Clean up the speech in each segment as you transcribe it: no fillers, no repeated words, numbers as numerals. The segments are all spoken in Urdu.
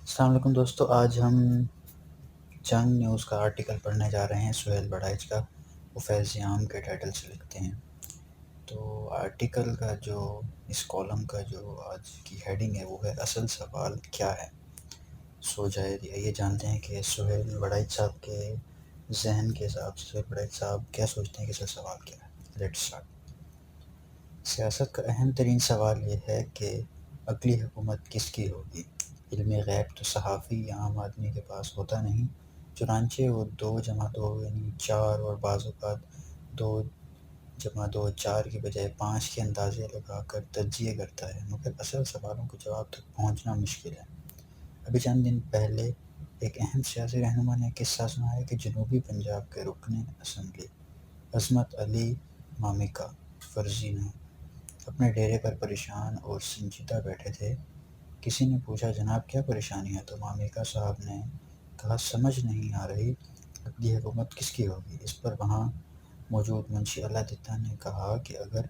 السلام علیکم دوستو، آج ہم جنگ نیوز کا آرٹیکل پڑھنے جا رہے ہیں سہیل بڑائچ کا۔ وہ فیض عام کے ٹائٹل سے لکھتے ہیں۔ تو آرٹیکل کا اس کالم کا جو آج کی ہیڈنگ ہے وہ ہے اصل سوال کیا ہے۔ یہ جانتے ہیں کہ سہیل بڑائچ صاحب کے ذہن کے حساب سے سہیل بڑائچ صاحب کیا سوچتے ہیں کہ اصل سوال کیا ہے۔ Let's start. سیاست کا اہم ترین سوال یہ ہے کہ اگلی حکومت کس کی ہوگی۔ علم غیب تو صحافی یا عام آدمی کے پاس ہوتا نہیں، چنانچہ وہ 2+2 یعنی 4 اور بعض اوقات 2+2 4 کی بجائے 5 کے اندازے لگا کر تجزیے کرتا ہے، مگر اصل سوالوں کے جواب تک پہنچنا مشکل ہے۔ ابھی چند دن پہلے ایک اہم سیاسی رہنما نے قصہ سنایا کہ جنوبی پنجاب کے رکن اسمبلی عصمت علی مامکا فرزی نے اپنے ڈیرے پر پریشان اور سنجیدہ بیٹھے تھے۔ کسی نے پوچھا جناب کیا پریشانی ہے، تو مامکا صاحب نے کہا سمجھ نہیں آ رہی اگلی حکومت کس کی ہوگی۔ اس پر وہاں موجود منشی اللہ دتہ نے کہا کہ اگر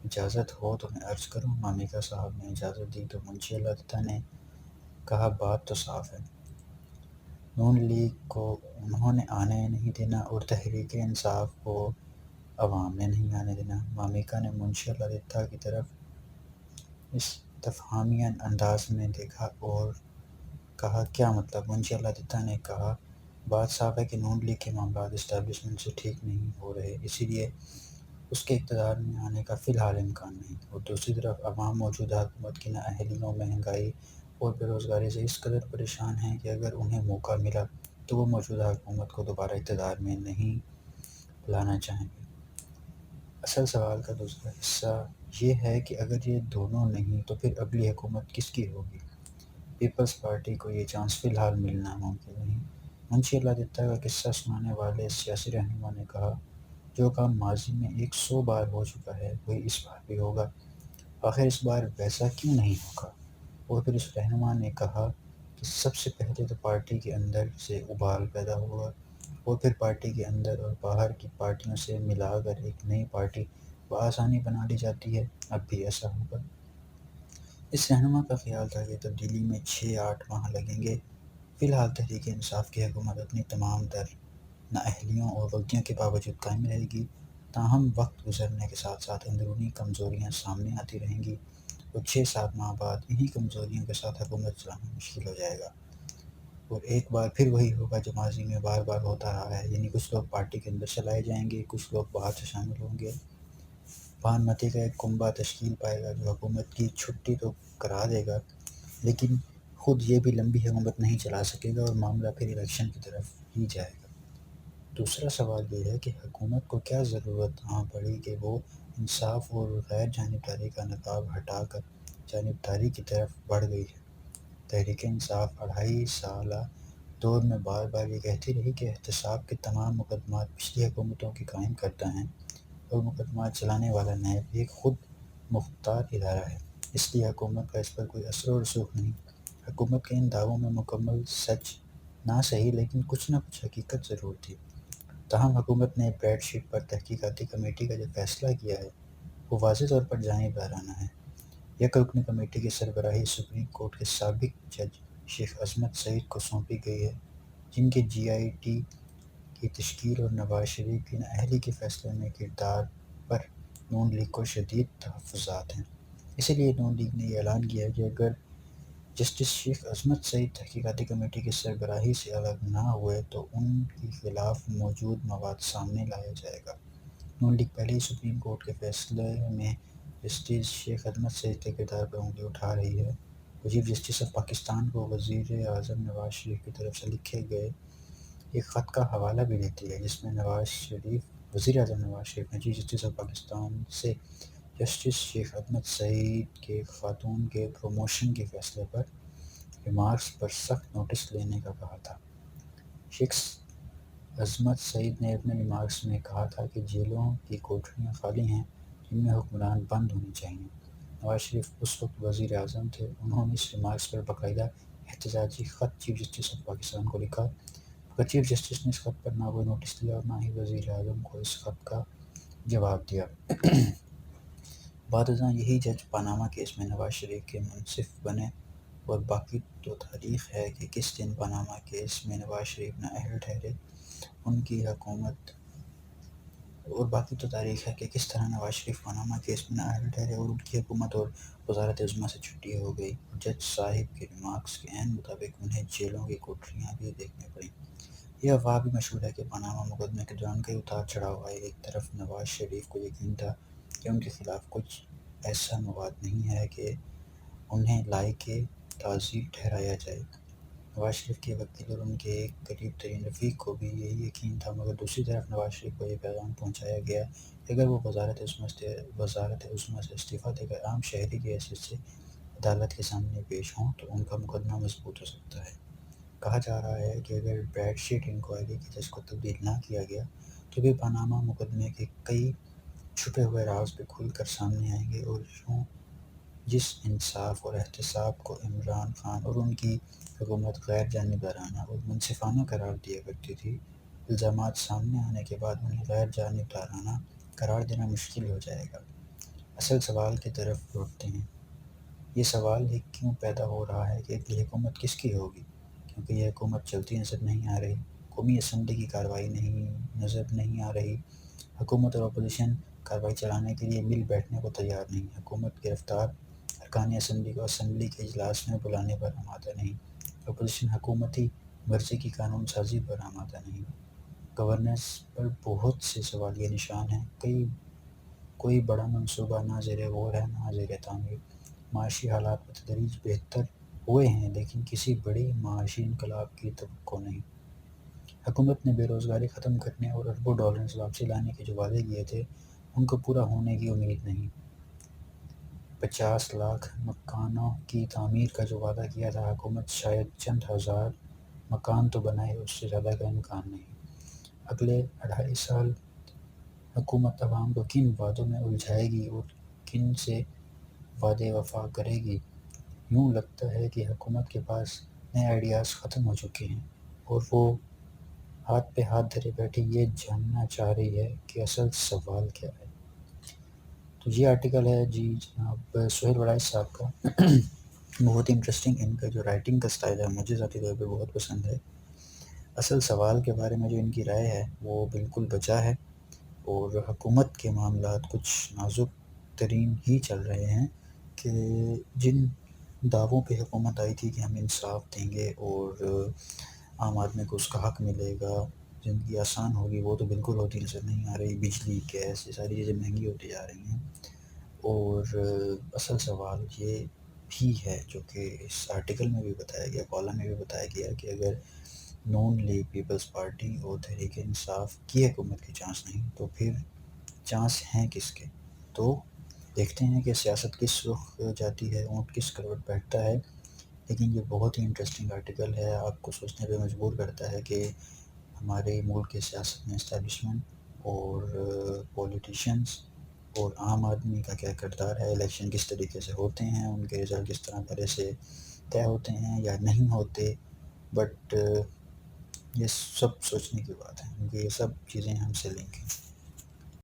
اجازت ہو تو میں عرض کروں۔ مامکا صاحب نے اجازت دی تو منشی اللہ دتہ نے کہا بات تو صاف ہے، نون لیگ کو انہوں نے آنے نہیں دینا اور تحریک انصاف کو عوام نے نہیں آنے دینا۔ مامکا نے منشی اللہ دتہ کی طرف استفہامیہ انداز میں دیکھا اور کہا کیا مطلب۔ منشی اللہ دتہ نے کہا بات صاف ہے کہ نون لیگ کے معاملات اسٹیبلشمنٹ سے ٹھیک نہیں ہو رہے، اسی لیے اس کے اقتدار میں آنے کا فی الحال امکان نہیں، اور دوسری طرف عوام موجودہ حکومت کی نااہلیوں، مہنگائی اور بے روزگاری سے اس قدر پریشان ہیں کہ اگر انہیں موقع ملا تو وہ موجودہ حکومت کو دوبارہ اقتدار میں نہیں لانا چاہیں گے۔ اصل سوال کا دوسرا حصہ یہ ہے کہ اگر یہ دونوں نہیں تو پھر اگلی حکومت کس کی ہوگی۔ پیپلز پارٹی کو یہ چانس فی الحال ملنا ممکن نہیں۔ منشی اللہ دتہ کا قصہ سنانے والے سیاسی رہنما نے کہا جو کام ماضی میں 100 بار ہو چکا ہے وہی اس بار بھی ہوگا، آخر اس بار ویسا کیوں نہیں ہوگا۔ اور پھر اس رہنما نے کہا کہ سب سے پہلے تو پارٹی کے اندر سے ابال پیدا ہوگا اور پھر پارٹی کے اندر اور باہر کی پارٹیوں سے ملا کر ایک نئی پارٹی بآسانی بنا لی جاتی ہے، اب بھی ایسا ہوگا۔ اس رہنما کا خیال تھا کہ تبدیلی میں 6-8 ماہ لگیں گے۔ فی الحال تحریک انصاف کی حکومت اپنی تمام تر نااہلیوں اور غلطیوں کے باوجود قائم رہے گی، تاہم وقت گزرنے کے ساتھ ساتھ اندرونی کمزوریاں سامنے آتی رہیں گی اور 6-7 ماہ بعد انہی کمزوریوں کے ساتھ حکومت چلانا مشکل ہو جائے گا، اور ایک بار پھر وہی ہوگا جو ماضی میں بار بار ہوتا رہا ہے، یعنی کچھ لوگ پارٹی کے اندر چلائے جائیں گے، کچھ لوگ باہر سے شامل ہوں گے۔ بھانمتی کا ایک کنبہ تشکیل پائے گا جو حکومت کی چھٹی تو کرا دے گا لیکن خود یہ بھی لمبی حکومت نہیں چلا سکے گا اور معاملہ پھر الیکشن کی طرف ہی جائے گا۔ دوسرا سوال یہ ہے کہ حکومت کو کیا ضرورت پڑی کہ وہ انصاف اور غیر جانبداری کا نقاب ہٹا کر جانبداری کی طرف بڑھ گئی ہے۔ تحریک انصاف 2.5 سالہ دور میں بار بار یہ کہتی رہی کہ احتساب کے تمام مقدمات پچھلی حکومتوں کی قائم کردہ ہیں اور مقدمات چلانے والا نیب ایک خود مختار ادارہ ہے، اس لیے حکومت کا اس پر کوئی اثر و رسوخ نہیں۔ حکومت کے ان دعووں میں مکمل سچ نہ صحیح لیکن کچھ نہ کچھ حقیقت ضرور تھی۔ تاہم حکومت نے بیڈ شیٹ پر تحقیقاتی کمیٹی کا جو فیصلہ کیا ہے وہ واضح طور پر جانبدارانہ ہے۔ یک رکنی کمیٹی کی سربراہی سپریم کورٹ کے سابق جج شیخ عصمت سعید کو سونپی گئی ہے، جن کے جی آئی ٹی کی تشکیل اور نواز شریف کی نااہلی کے فیصلے میں کردار پر نون لیگ کو شدید تحفظات ہیں۔ اسی لیے نون لیگ نے یہ اعلان کیا ہے کہ اگر جسٹس شیخ عصمت سعید تحقیقاتی کمیٹی کی سربراہی سے الگ نہ ہوئے تو ان کے خلاف موجود مواد سامنے لایا جائے گا۔ نون لیگ پہلے ہی سپریم کورٹ کے فیصلے میں جسٹس شیخ عصمت سعید کے کردار پر انگلی اٹھا رہی ہے۔ وہ چیف جسٹس آف پاکستان کو وزیر اعظم نواز شریف کی طرف سے لکھے گئے ایک خط کا حوالہ بھی دیتی ہے، جس میں وزیر اعظم نواز شریف نے چیف جسٹس آف پاکستان سے جسٹس شیخ عصمت سعید کے خاتون کے پروموشن کے فیصلے پر ریمارکس پر سخت نوٹس لینے کا کہا تھا۔ شیخ عصمت سعید نے اپنے ریمارکس میں کہا تھا کہ جیلوں کی کوٹھریاں خالی ہیں جن میں حکمران بند ہونی چاہئیں۔ نواز شریف اس وقت وزیر اعظم تھے، انہوں نے اس ریمارکس پر باقاعدہ احتجاجی خط چیف جسٹس آف پاکستان کو لکھا، مگر چیف جسٹس نے اس خط پر نہ کوئی نوٹس لیا اور نہ ہی وزیر اعظم کو اس خط کا جواب دیا۔ بعد ازاں یہی جج پاناما کیس میں نواز شریف کے منصف بنے اور باقی تو تاریخ ہے کہ کس دن پاناما کیس میں نواز شریف نااہل ٹھہرے، ان کی حکومت، اور باقی تو تاریخ ہے کہ کس طرح نواز شریف پاناما کیس میں نااہل ٹھہرے اور ان کی حکومت اور وزارت عظمیٰ سے چھٹی ہو گئی، اور جج صاحب کے ریمارکس کے عین مطابق انہیں جیلوں کی کوٹریاں بھی دیکھنی پڑیں۔ یہ افواہ بھی مشہور ہے کہ پاناما مقدمے کے دوران کئی اتار چڑھاؤ آئے۔ ایک طرف نواز شریف کو یقین تھا کہ ان کے خلاف کچھ ایسا مواد نہیں ہے کہ انہیں لائق تعزیر ٹھہرایا جائے۔ نواز شریف کے وکیل اور ان کے ایک قریب ترین رفیق کو بھی یہی یقین تھا، مگر دوسری طرف نواز شریف کو یہ پیغام پہنچایا گیا کہ اگر وہ وزارت عظمیٰ سے استعفیٰ دے کر عام شہری کی حیثیت سے عدالت کے سامنے پیش ہوں تو ان کا مقدمہ مضبوط ہو سکتا ہے۔ کہا جا رہا ہے کہ اگر بریڈ شیٹ انکوائری کے جج کو تبدیل نہ کیا گیا تو بھی پاناما مقدمے کے کئی چھپے ہوئے راز بھی کھل کر سامنے آئیں گے، اور یوں جس انصاف اور احتساب کو عمران خان اور ان کی حکومت غیر جانبدارانہ اور منصفانہ قرار دیا کرتی تھی، الزامات سامنے آنے کے بعد انہیں غیر جانبدارانہ قرار دینا مشکل ہو جائے گا۔ اصل سوال کی طرف لوٹتے ہیں۔ یہ سوال ہی کیوں پیدا ہو رہا ہے کہ اگلی حکومت کس کی ہوگی؟ کیونکہ یہ حکومت چلتی نظر نہیں آ رہی، قومی اسمبلی کی کارروائی نظر نہیں آ رہی، حکومت اور اپوزیشن کارروائی چلانے کے لیے مل بیٹھنے کو تیار نہیں، حکومت گرفتار ارکان اسمبلی کو اسمبلی کے اجلاس میں بلانے پر آمادہ نہیں، اپوزیشن حکومتی مرضی کی قانون سازی پر آمادہ نہیں۔ گورننس پر بہت سے سوالیہ نشان ہیں، کوئی بڑا منصوبہ نہ زیر غور ہے نہ زیر تعمیر، معاشی حالات بتدریج بہتر ہوئے ہیں لیکن کسی بڑی معاشی انقلاب کی توقع نہیں۔ حکومت نے بے روزگاری ختم کرنے اور اربوں ڈالرز واپسی لانے کے جو وعدے کیے تھے ان کو پورا ہونے کی امید نہیں۔ 50 لاکھ مکانوں کی تعمیر کا جو وعدہ کیا تھا حکومت شاید چند ہزار مکان تو بنائے، اس سے زیادہ کا امکان نہیں۔ اگلے 2.5 سال حکومت عوام کو کن وعدوں میں الجھائے گی اور کن سے وعدے وفا کرے گی؟ یوں لگتا ہے کہ حکومت کے پاس نئے آئیڈیاز ختم ہو چکے ہیں اور وہ ہاتھ پہ ہاتھ دھرے بیٹھی یہ جاننا چاہ رہی ہے کہ اصل سوال کیا ہے۔ تو یہ آرٹیکل ہے جی جناب سہیل وڑائچ صاحب کا، بہت ہی انٹرسٹنگ، ان کا جو رائٹنگ کا سٹائل ہے مجھے ذاتی طور پہ بہت پسند ہے۔ اصل سوال کے بارے میں جو ان کی رائے ہے وہ بالکل بجا ہے، اور حکومت کے معاملات کچھ نازک ترین ہی چل رہے ہیں کہ جن دعووں پہ حکومت آئی تھی کہ ہم انصاف دیں گے اور عام آدمی کو اس کا حق ملے گا، زندگی آسان ہوگی، وہ تو بالکل ہوتی نظر نہیں آ رہی۔ بجلی، گیس، یہ ساری چیزیں مہنگی ہوتی جا رہی ہیں، اور اصل سوال یہ بھی ہے جو کہ اس آرٹیکل میں بھی بتایا گیا، کالم میں بھی بتایا گیا کہ اگر نون لیگ، پیپلز پارٹی اور تحریک انصاف کی حکومت کی چانس نہیں تو پھر چانس ہیں کس کے؟ تو دیکھتے ہیں کہ سیاست کس رخ جاتی ہے، اونٹ کس کروٹ بیٹھتا ہے۔ لیکن یہ بہت ہی انٹرسٹنگ آرٹیکل ہے، آپ کو سوچنے پہ مجبور کرتا ہے کہ ہمارے ملک کے سیاست میں اسٹیبلشمنٹ اور پولیٹیشنز اور عام آدمی کا کیا کردار ہے، الیکشن کس طریقے سے ہوتے ہیں، ان کے رزلٹ کس طرح سے طے ہوتے ہیں یا نہیں ہوتے۔ بٹ یہ سب سوچنے کی بات ہے کیونکہ یہ سب چیزیں ہم سے لنک ہیں۔